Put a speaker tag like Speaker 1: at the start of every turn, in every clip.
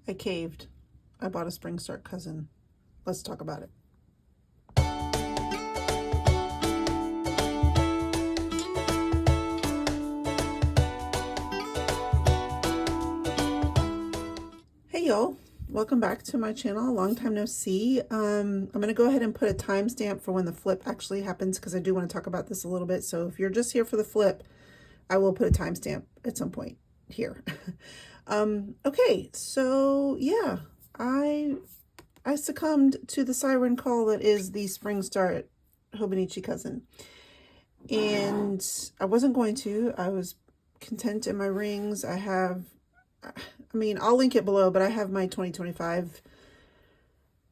Speaker 1: I caved. I bought a Spring Start Cousin. Let's talk about it. Hey y'all, welcome back to my channel. Long time no see. I'm going to go ahead and put a timestamp for when the flip actually happens because I do want to talk about this a little bit. So if you're just here for the flip, I will put a timestamp at some point here. Okay, so yeah, I succumbed to the siren call that is the Spring Start Hobonichi Cousin. And I wasn't going to. I was content in my rings. I'll link it below, but I have my 2025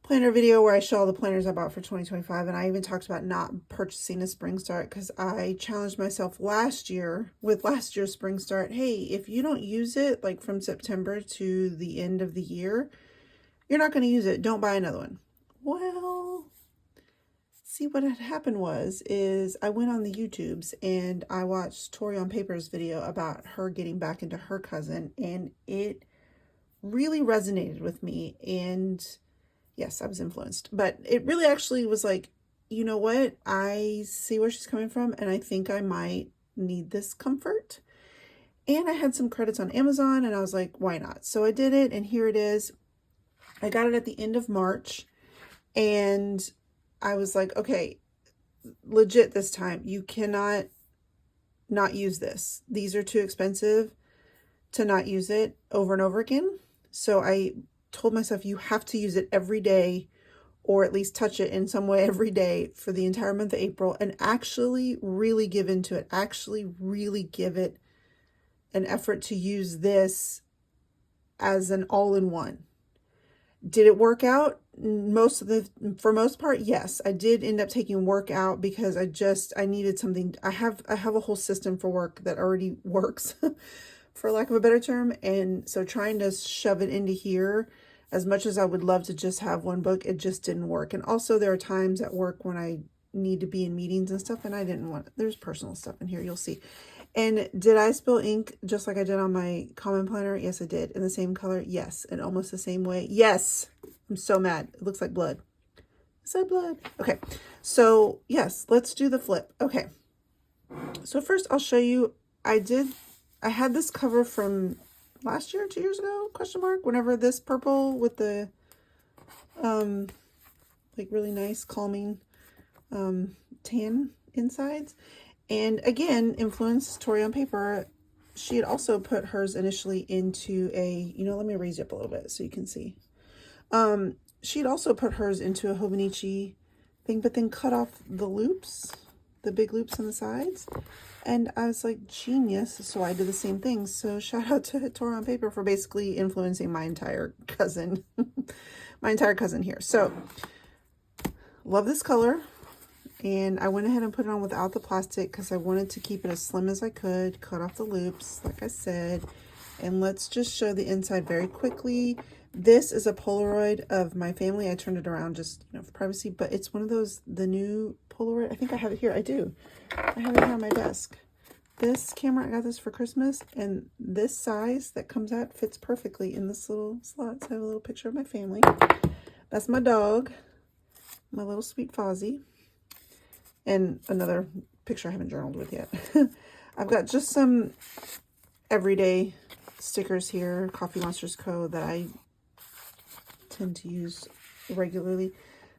Speaker 1: planner video where I show all the planners I bought for 2025. And I even talked about not purchasing a Spring Start because I challenged myself last year with last year's Spring Start. Hey, if you don't use it like from September to the end of the year, you're not going to use it. Don't buy another one. Well, see, what had happened is I went on the YouTubes and I watched Tori on Paper's video about her getting back into her cousin, and it really resonated with me. And yes, I was influenced, but it really actually was like, you know what? I see where she's coming from, and I think I might need this comfort. And I had some credits on Amazon, and I was like, why not? So I did it, and here it is. I got it at the end of March, and I was like, okay, legit this time. You cannot not use this. These are too expensive to not use it over and over again. So I told myself you have to use it every day, or at least touch it in some way every day for the entire month of April, and actually really give into it. Actually really give it an effort to use this as an all-in-one. Did it work out? For most part, yes. I did end up taking work out because I needed something. I have a whole system for work that already works, for lack of a better term. And so trying to shove it into here, as much as I would love to just have one book, it just didn't work. And also there are times at work when I need to be in meetings and stuff, and I didn't want, there's personal stuff in here, you'll see. And did I spill ink just like I did on my common planner? Yes, I did. In the same color? Yes. And almost the same way? Yes. I'm so mad. It looks like blood. Is that blood? Okay. So yes, let's do the flip. Okay. So first I'll show you, I had this cover from last year, 2 years ago, question mark, whenever this purple with the, like really nice calming, tan insides. And again, influenced Tori on Paper. She had also put hers initially into a, let me raise you up a little bit so you can see. She'd also put hers into a Hobonichi thing, but then cut off the loops, the big loops on the sides. And I was like, genius. So I did the same thing. So shout out to Tori on Paper for basically influencing my entire cousin, my entire cousin here. So love this color. And I went ahead and put it on without the plastic because I wanted to keep it as slim as I could, cut off the loops, like I said. And let's just show the inside very quickly. This is a Polaroid of my family. I turned it around just, for privacy, but it's one of those, the new Polaroid. I think I have it here. I do. I have it here on my desk. This camera, I got this for Christmas, and this size that comes out fits perfectly in this little slot. So I have a little picture of my family. That's my dog, my little sweet Fozzie. And another picture I haven't journaled with yet. I've got just some everyday stickers here, Coffee Monsters Co. that I tend to use regularly.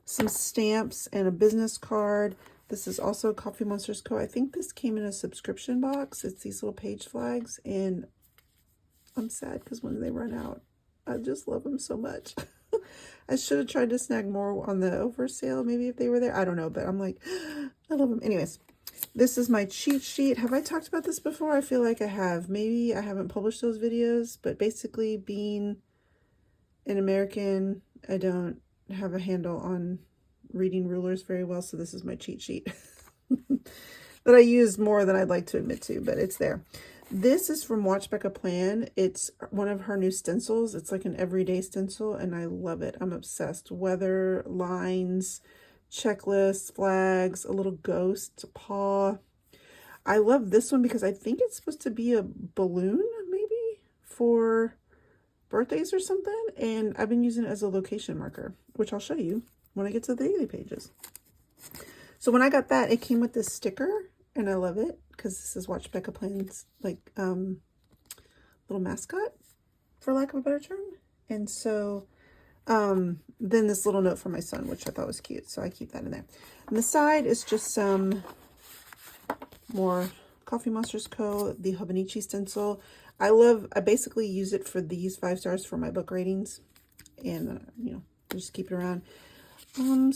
Speaker 1: Some stamps and a business card. This is also Coffee Monsters Co. I think this came in a subscription box. It's these little page flags, and I'm sad because when they run out, I just love them so much. I should have tried to snag more on the over sale, maybe if they were there. I don't know, but I'm like, I love them. Anyways, this is my cheat sheet. Have I talked about this before? I feel like I have. Maybe I haven't published those videos, but basically being an American, I don't have a handle on reading rulers very well, so this is my cheat sheet that I use more than I'd like to admit to, but it's there. This is from Watch Back a Plan. It's one of her new stencils. It's like an everyday stencil, and I love it. I'm obsessed. Weather, lines, checklists, flags, a little ghost paw. I love this one because I think it's supposed to be a balloon, maybe, for birthdays or something, and I've been using it as a location marker, which I'll show you when I get to the daily pages. So when I got that, it came with this sticker, and I love it because this is Watch Becca Plan's like little mascot, for lack of a better term. And so then this little note from my son, which I thought was cute, so I keep that in there. On the side is just some more Coffee Monsters Co. the Hobonichi stencil. I basically use it for these 5 stars for my book ratings, and you know, just keep it around.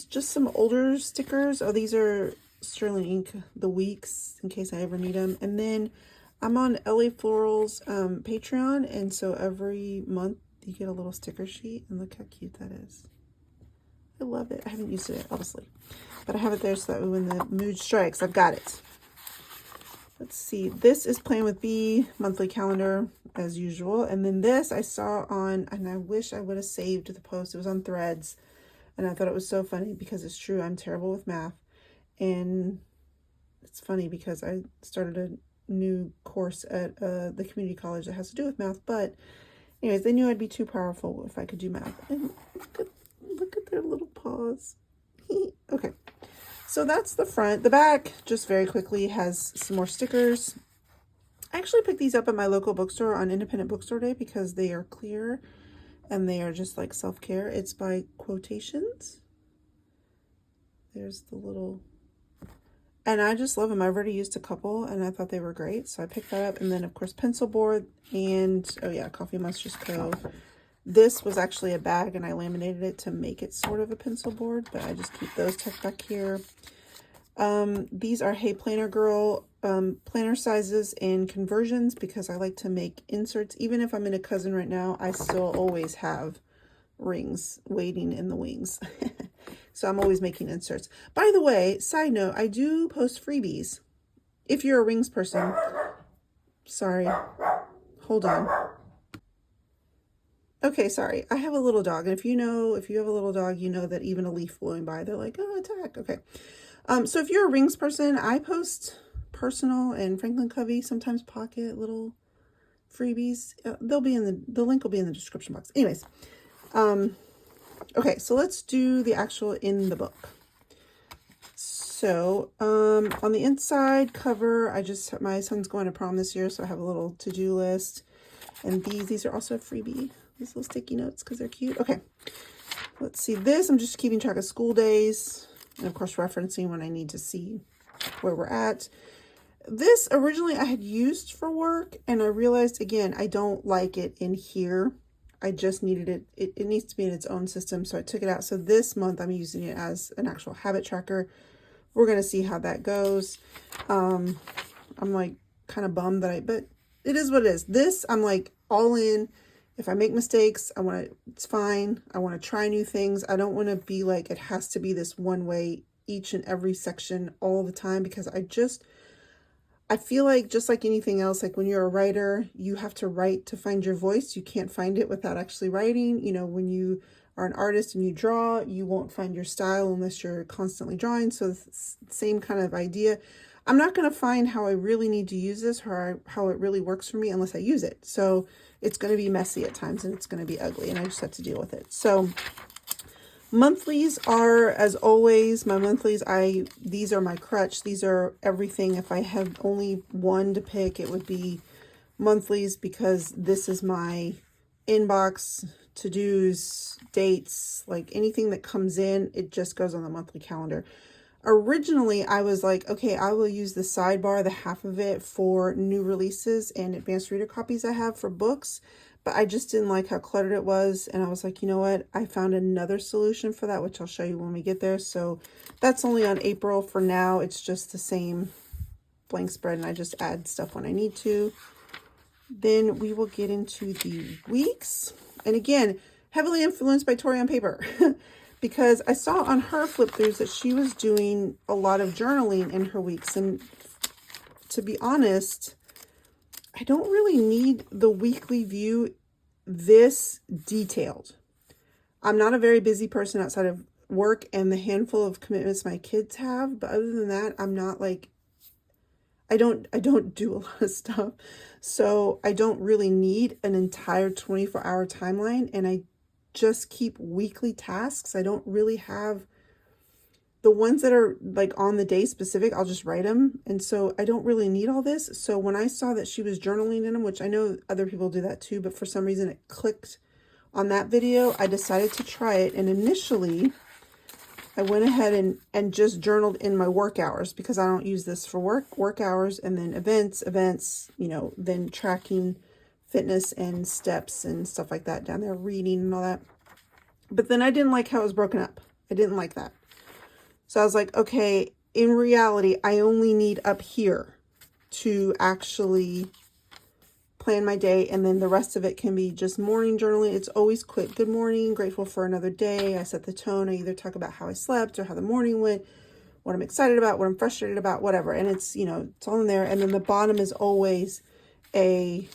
Speaker 1: Just some older stickers. Oh, these are Sterling Ink, the weeks, in case I ever need them. And then I'm on LA Floral's Patreon, and so every month you get a little sticker sheet, and look how cute that is. I love it. I haven't used it, obviously, but I have it there so that when the mood strikes, I've got it. Let's see. This is Playing with Bee monthly calendar, as usual. And then this I saw on, and I wish I would have saved the post. It was on Threads. And I thought it was so funny because it's true. I'm terrible with math. And it's funny because I started a new course at the community college that has to do with math. But anyways, they knew I'd be too powerful if I could do math. And look at their little paws. Okay. So that's the front. The back, just very quickly, has some more stickers. I actually picked these up at my local bookstore on Independent Bookstore Day because they are clear. And they are just like self-care. It's by Quotations. There's the little... And I just love them. I've already used a couple and I thought they were great. So I picked that up. And then, of course, pencil board and, oh yeah, Coffee Monsters Co. This was actually a bag and I laminated it to make it sort of a pencil board. But I just keep those tucked back here. These are Hey Planner Girl planner sizes and conversions because I like to make inserts. Even if I'm in a cousin right now, I still always have rings waiting in the wings. So I'm always making inserts. By the way, side note, I do post freebies. If you're a rings person, sorry, hold on. Okay, sorry. I have a little dog. And if you have a little dog, you know that even a leaf blowing by, they're like, oh, attack. Okay. So if you're a rings person, I post personal and Franklin Covey, sometimes pocket little freebies. They'll be in the link will be in the description box. Anyways, okay, so let's do the actual in the book. So on the inside cover, my son's going to prom this year, so I have a little to-do list. And these are also a freebie. These little sticky notes because they're cute. Okay, let's see this. I'm just keeping track of school days. And of course, referencing when I need to see where we're at. This originally I had used for work, and I realized, again, I don't like it in here. I just needed it. It needs to be in its own system, so I took it out. So this month I'm using it as an actual habit tracker. We're going to see how that goes. I'm like kind of bummed but it is what it is. This, I'm like all in. If I make mistakes, it's fine. I want to try new things. I don't want to be like, it has to be this one way each and every section all the time, because I feel like just like anything else, like when you're a writer, you have to write to find your voice. You can't find it without actually writing. You know, when you are an artist and you draw, you won't find your style unless you're constantly drawing. So it's the same kind of idea. I'm not going to find how I really need to use this or how it really works for me unless I use it. So it's going to be messy at times and it's going to be ugly, and I just have to deal with it. So monthlies are, as always, my monthlies, these are my crutch. These are everything. If I have only one to pick, it would be monthlies, because this is my inbox, to-dos, dates, like anything that comes in, it just goes on the monthly calendar. Originally, I was like, okay, I will use the sidebar, the half of it, for new releases and advanced reader copies I have for books, but I just didn't like how cluttered it was, and I was like, you know what? I found another solution for that, which I'll show you when we get there. So that's only on April. For now, it's just the same blank spread, and I just add stuff when I need to. Then we will get into the weeks. And again, heavily influenced by Tori on Paper. Because I saw on her flip throughs that she was doing a lot of journaling in her weeks. And to be honest, I don't really need the weekly view this detailed. I'm not a very busy person outside of work and the handful of commitments my kids have. But other than that, I'm not like, I don't do a lot of stuff. So I don't really need an entire 24-hour timeline, and I just keep weekly tasks. I don't really have the ones that are like on the day specific, I'll just write them. And so I don't really need all this. So when I saw that she was journaling in them, which I know other people do that too, but for some reason it clicked on that video, I decided to try it. And initially I went ahead and just journaled in my work hours, because I don't use this for work hours, and then events, you know, then tracking fitness and steps and stuff like that down there, reading and all that. But then I didn't like how it was broken up. I didn't like that. So I was like, okay, in reality, I only need up here to actually plan my day. And then the rest of it can be just morning journaling. It's always quick. Good morning, grateful for another day. I set the tone. I either talk about how I slept or how the morning went, what I'm excited about, what I'm frustrated about, whatever. And it's, you know, it's all in there. And then the bottom is always a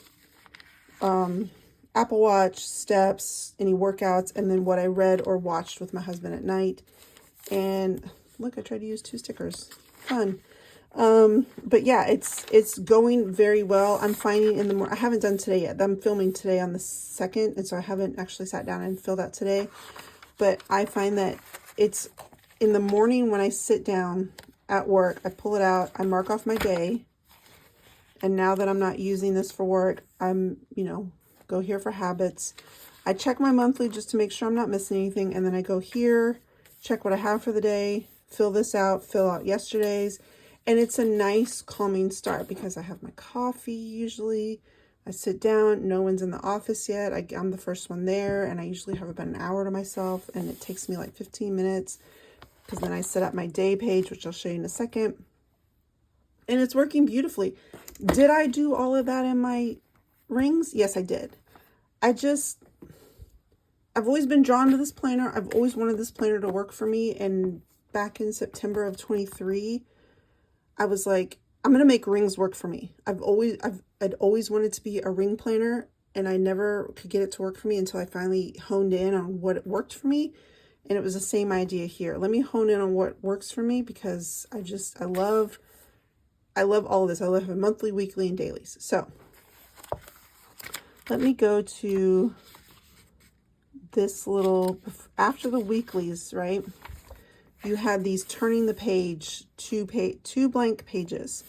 Speaker 1: Apple Watch, steps, any workouts, and then what I read or watched with my husband at night. And look, I tried to use 2 stickers. Fun. But yeah, it's going very well. I'm finding in the morning, I haven't done today yet. I'm filming today on the 2nd, and so I haven't actually sat down and filled out today. But I find that it's in the morning when I sit down at work, I pull it out, I mark off my day. And now that I'm not using this for work, I'm, you know, go here for habits. I check my monthly just to make sure I'm not missing anything. And then I go here, check what I have for the day, fill this out, fill out yesterday's. And it's a nice calming start because I have my coffee usually. I sit down, no one's in the office yet. I'm the first one there, and I usually have about an hour to myself, and it takes me like 15 minutes because then I set up my day page, which I'll show you in a second. And it's working beautifully. Did I do all of that in my rings? Yes, I did. I've always been drawn to this planner. I've always wanted this planner to work for me. And back in September of 23, I was like, I'm going to make rings work for me. I'd always wanted to be a ring planner, and I never could get it to work for me until I finally honed in on what worked for me. And it was the same idea here. Let me hone in on what works for me, because I love all of this. I love having monthly, weekly, and dailies. So let me go to this little, after the weeklies, right? You had these turning the page, two blank pages.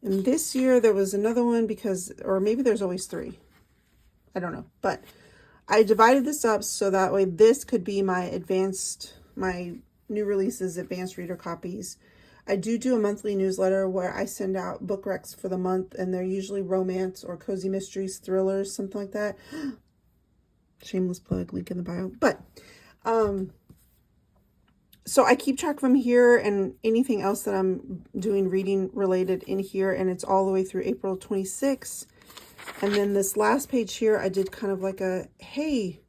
Speaker 1: And this year there was another one because, or maybe there's always 3. I don't know. But I divided this up so that way this could be my new releases, advanced reader copies. I do a monthly newsletter where I send out book recs for the month, and they're usually romance or cozy mysteries, thrillers, something like that. Shameless plug, link in the bio. But, so I keep track of them here and anything else that I'm doing reading related in here. And it's all the way through April 26th. And then this last page here, I did kind of like a, hey,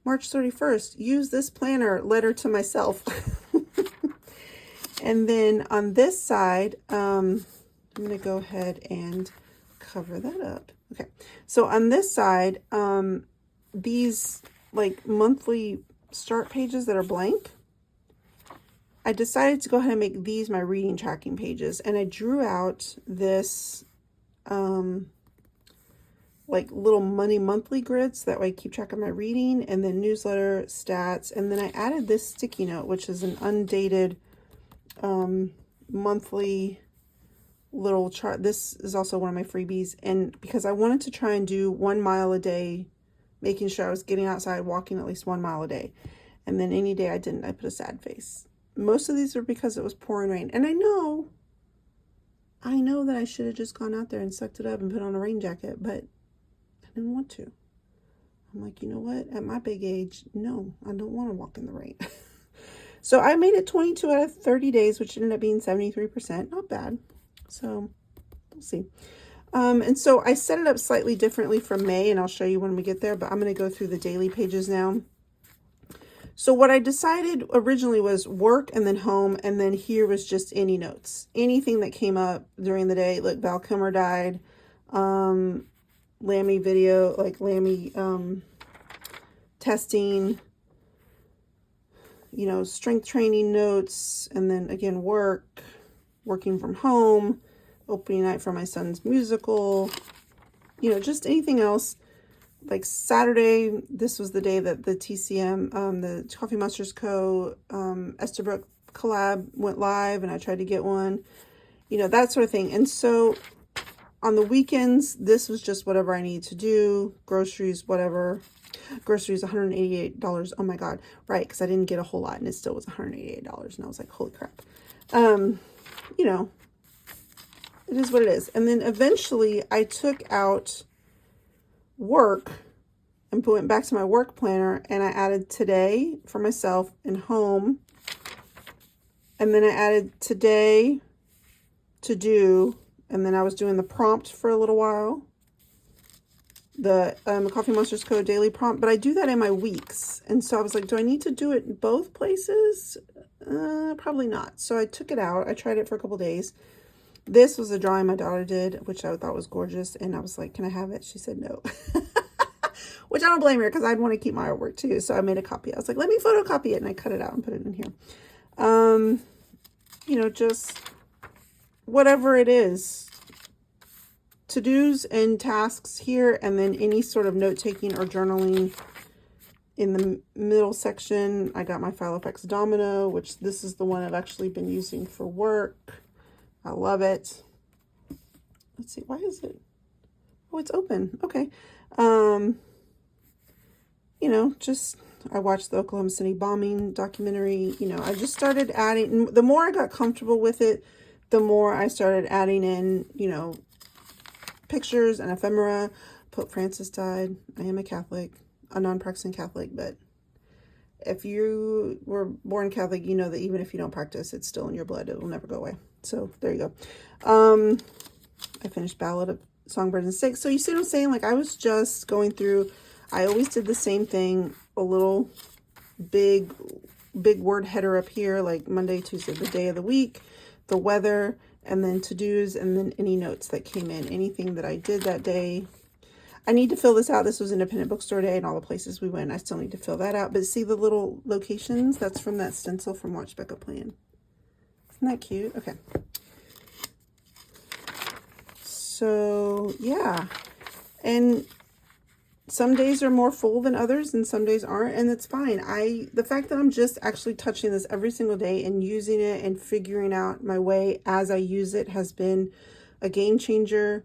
Speaker 1: March 31st, use this planner, letter to myself. And then on this side, I'm going to go ahead and cover that up. Okay. So on this side, these like monthly start pages that are blank, I decided to go ahead and make these my reading tracking pages. And I drew out this like little monthly grids. That way I keep track of my reading, and then newsletter, stats. And then I added this sticky note, which is an undated monthly little chart. This is also one of my freebies. And because I wanted to try and do 1 mile a day, making sure I was getting outside, walking at least 1 mile a day. And then any day I didn't, I put a sad face. Most of these are because it was pouring rain. And I know that I should have just gone out there and sucked it up and put on a rain jacket, but I didn't want to. I'm like, you know what? At my big age, no, I don't want to walk in the rain. So I made it 22 out of 30 days, which ended up being 73%. Not bad. So we'll see. And so I set it up slightly differently from May, and I'll show you when we get there, but I'm going to go through the daily pages now. So what I decided originally was work and then home, and then here was just any notes. Anything that came up during the day. Look, Val Kilmer died. Lammy video, like Lammy testing, you know, strength training notes, and then again working from home, opening night for my son's musical, you know, just anything else. Like Saturday, this was the day that the TCM, the Coffee Monsters Co. Esterbrook collab went live, and I tried to get one, you know, that sort of thing. And so on the weekends, this was just whatever I needed to do, groceries, whatever. Groceries, $188. Oh my God. Right. Because I didn't get a whole lot and it still was $188. And I was like, holy crap. You know, it is what it is. And then eventually I took out work and went back to my work planner, and I added today for myself and home. And then I added today to do, and then I was doing the prompt for a little while. The Coffee Monsters Co. daily prompt, but I do that in my weeks. And so I was like, do I need to do it in both places? Probably not. So I took it out. I tried it for a couple days. This was a drawing my daughter did, which I thought was gorgeous. And I was like, can I have it? She said no. Which I don't blame her, because I'd want to keep my artwork too. So I made a copy. I was like, let me photocopy it. And I cut it out and put it in here. You know, just whatever it is. To-dos and tasks here, and then any sort of note-taking or journaling in the middle section. I got my Filofax Domino, which this is the one I've actually been using for work. I love it. Let's see, why is it? Oh, it's open. Okay. You know, just I watched the Oklahoma City bombing documentary. You know, I just started adding, the more I got comfortable with it, the more I started adding in, you know, pictures and ephemera. Pope Francis died. I am a Catholic, a non-practicing Catholic, but if you were born Catholic, you know that even if you don't practice, it's still in your blood. It will never go away. So there you go. I finished Ballad of Songbirds and Snakes. So you see what I'm saying? Like, I was just going through, I always did the same thing, a little big word header up here, like Monday, Tuesday, the day of the week, the weather, and then to-dos, and then any notes that came in, anything that I did that day. I need to fill this out. This was Independent Bookstore Day and all the places we went. I still need to fill that out. But see the little locations? That's from that stencil from Watch Becca Plan. Isn't that cute? Okay. So, yeah. And some days are more full than others, and some days aren't, and it's fine. The fact that I'm just actually touching this every single day and using it and figuring out my way as I use it has been a game changer.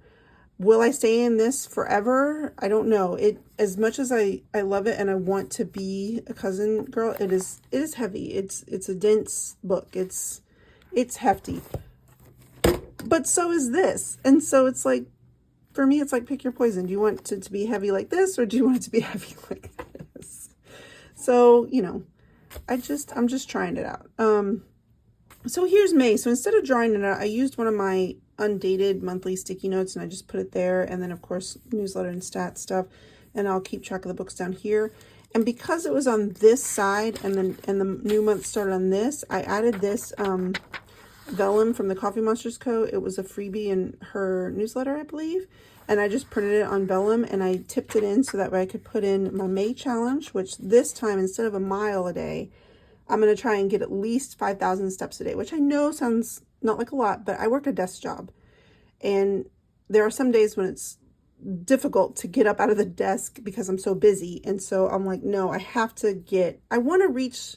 Speaker 1: Will I stay in this forever? I don't know. As much as I love it and I want to be a cousin girl, it is heavy. It's a dense book. It's hefty. But so is this. And so it's like, for me, it's like, pick your poison. Do you want it to be heavy like this, or do you want it to be heavy like this? So, you know, I'm just trying it out. So here's May. So instead of drawing it out, I used one of my undated monthly sticky notes, and I just put it there. And then of course, newsletter and stat stuff, and I'll keep track of the books down here. And because it was on this side, and the new month started on this, I added this vellum from the Coffee Monsters Co. It was a freebie in her newsletter, I believe. And I just printed it on vellum, and I tipped it in so that way I could put in my May challenge, which this time, instead of a mile a day, I'm going to try and get at least 5,000 steps a day, which I know sounds not like a lot, but I work a desk job. And there are some days when it's difficult to get up out of the desk because I'm so busy. And so I'm like, no, I want to reach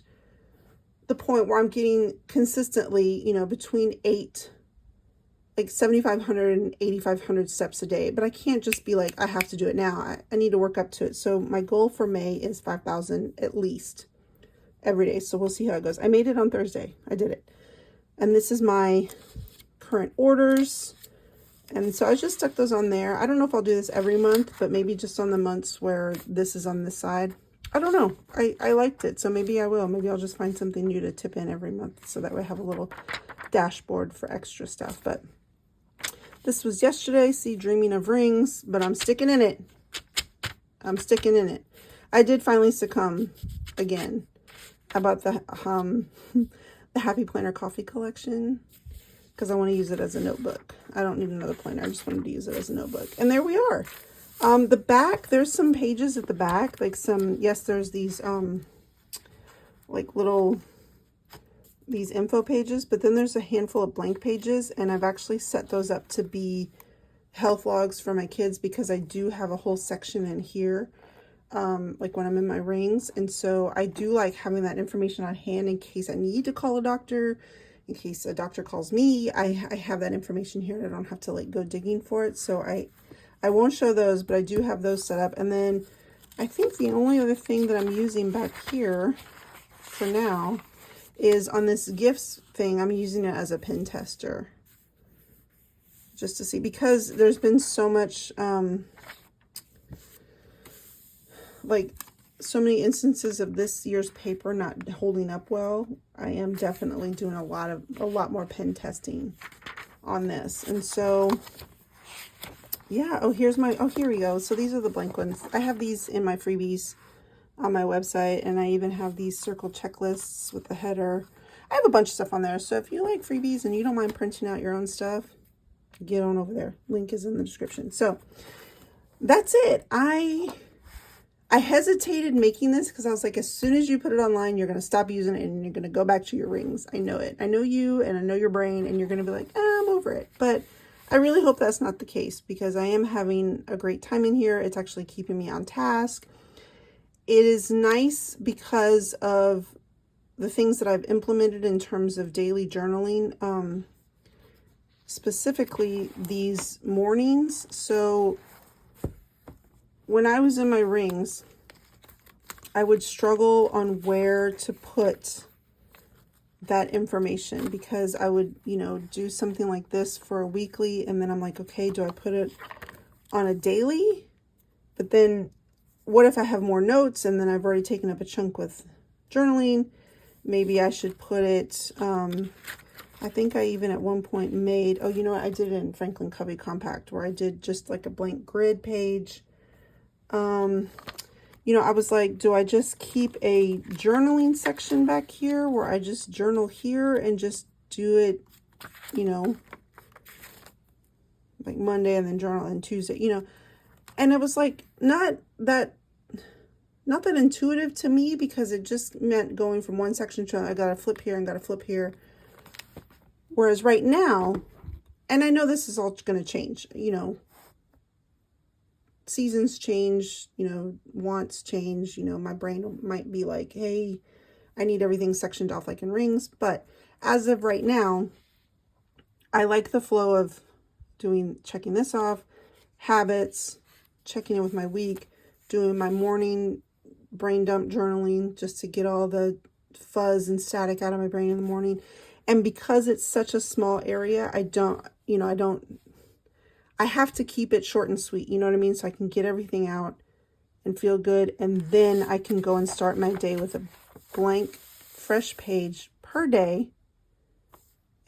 Speaker 1: the point where I'm getting consistently, you know, between 7,500 and 8,500 steps a day. But I can't just be like, I have to do it now. I need to work up to it. So my goal for May is 5,000 at least every day. So we'll see how it goes. I made it on Thursday. I did it. And this is my current orders. And so I just stuck those on there. I don't know if I'll do this every month, but maybe just on the months where this is on this side. I don't know. I liked it, so maybe I will. Maybe I'll just find something new to tip in every month, so that way I have a little dashboard for extra stuff. But this was yesterday. See, Dreaming of Rings, but I'm sticking in it. I'm sticking in it. I did finally succumb again. I bought the Happy Planner Coffee Collection because I want to use it as a notebook. I don't need another planner. I just wanted to use it as a notebook. And there we are. The back, there's some pages at the back, like there's these, like these info pages, but then there's a handful of blank pages, and I've actually set those up to be health logs for my kids, because I do have a whole section in here, like when I'm in my rings. And so I do like having that information on hand in case I need to call a doctor, in case a doctor calls me. I have that information here and I don't have to like go digging for it. So I won't show those, but I do have those set up. And then I think the only other thing that I'm using back here for now is on this gifts thing. I'm using it as a pin tester, just to see, because there's been so much, like so many instances of this year's paper not holding up well. I am definitely doing a lot more pin testing on this. And so, yeah, oh, here we go. So these are the blank ones. I have these in my freebies on my website, and I even have these circle checklists with the header. I have a bunch of stuff on there. So if you like freebies and you don't mind printing out your own stuff, get on over there. Link is in the description. So that's it. I hesitated making this because I was like, as soon as you put it online, you're going to stop using it and you're going to go back to your rings. I know it. I know you, and I know your brain, and you're going to be like, I'm over it. But I really hope that's not the case, because I am having a great time in here. It's actually keeping me on task. It is nice because of the things that I've implemented in terms of daily journaling, specifically these mornings. So when I was in my rings, I would struggle on where to put that information, because I would, you know, do something like this for a weekly, and then I'm like, okay, do I put it on a daily? But then what if I have more notes and then I've already taken up a chunk with journaling? Maybe I should put it, I think I even at one point made, oh, you know what, I did it in Franklin Covey Compact, where I did just like a blank grid page. You know, I was like, do I just keep a journaling section back here where I just journal here and just do it, you know, like Monday and then journal on Tuesday, you know? And it was like, not that intuitive to me, because it just meant going from one section to I got to flip here and got to flip here. Whereas right now, and I know this is all going to change, you know, seasons change, you know, wants change, you know, my brain might be like, hey, I need everything sectioned off like in rings. But as of right now, I like the flow of checking this off, habits, checking in with my week, doing my morning brain dump journaling just to get all the fuzz and static out of my brain in the morning. And because it's such a small area, I have to keep it short and sweet, you know what I mean? So I can get everything out and feel good. And then I can go and start my day with a blank, fresh page per day.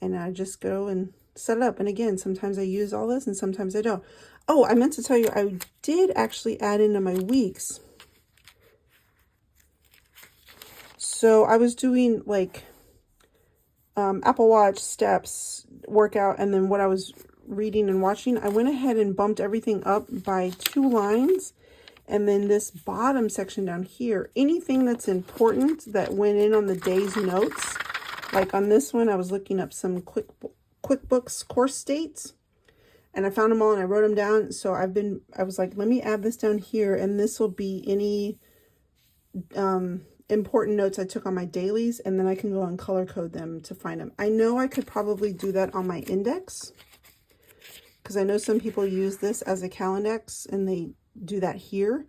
Speaker 1: And I just go and set it up. And again, sometimes I use all this and sometimes I don't. Oh, I meant to tell you, I did actually add into my weeks. So I was doing like Apple Watch steps, workout, and then what I was reading and watching, I went ahead and bumped everything up by 2 lines. And then this bottom section down here, anything that's important that went in on the day's notes, like on this one, I was looking up some QuickBooks course dates, and I found them all and I wrote them down. So I was like, let me add this down here, and this will be any important notes I took on my dailies, and then I can go and color code them to find them. I know I could probably do that on my index, because I know some people use this as a Calendex and they do that here.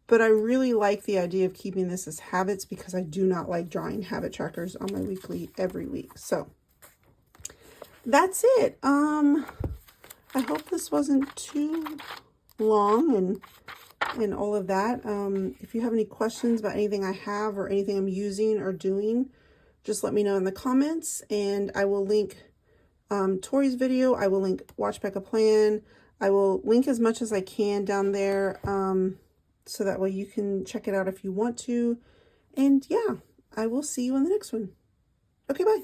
Speaker 1: But I really like the idea of keeping this as habits, because I do not like drawing habit trackers on my weekly every week. So that's it. I hope this wasn't too long and all of that. If you have any questions about anything I have or anything I'm using or doing, just let me know in the comments, and I will link Tori's video. I will link Watch Back a Plan. I will link as much as I can down there, so that way you can check it out if you want to. And yeah, I will see you in the next one. Okay, bye.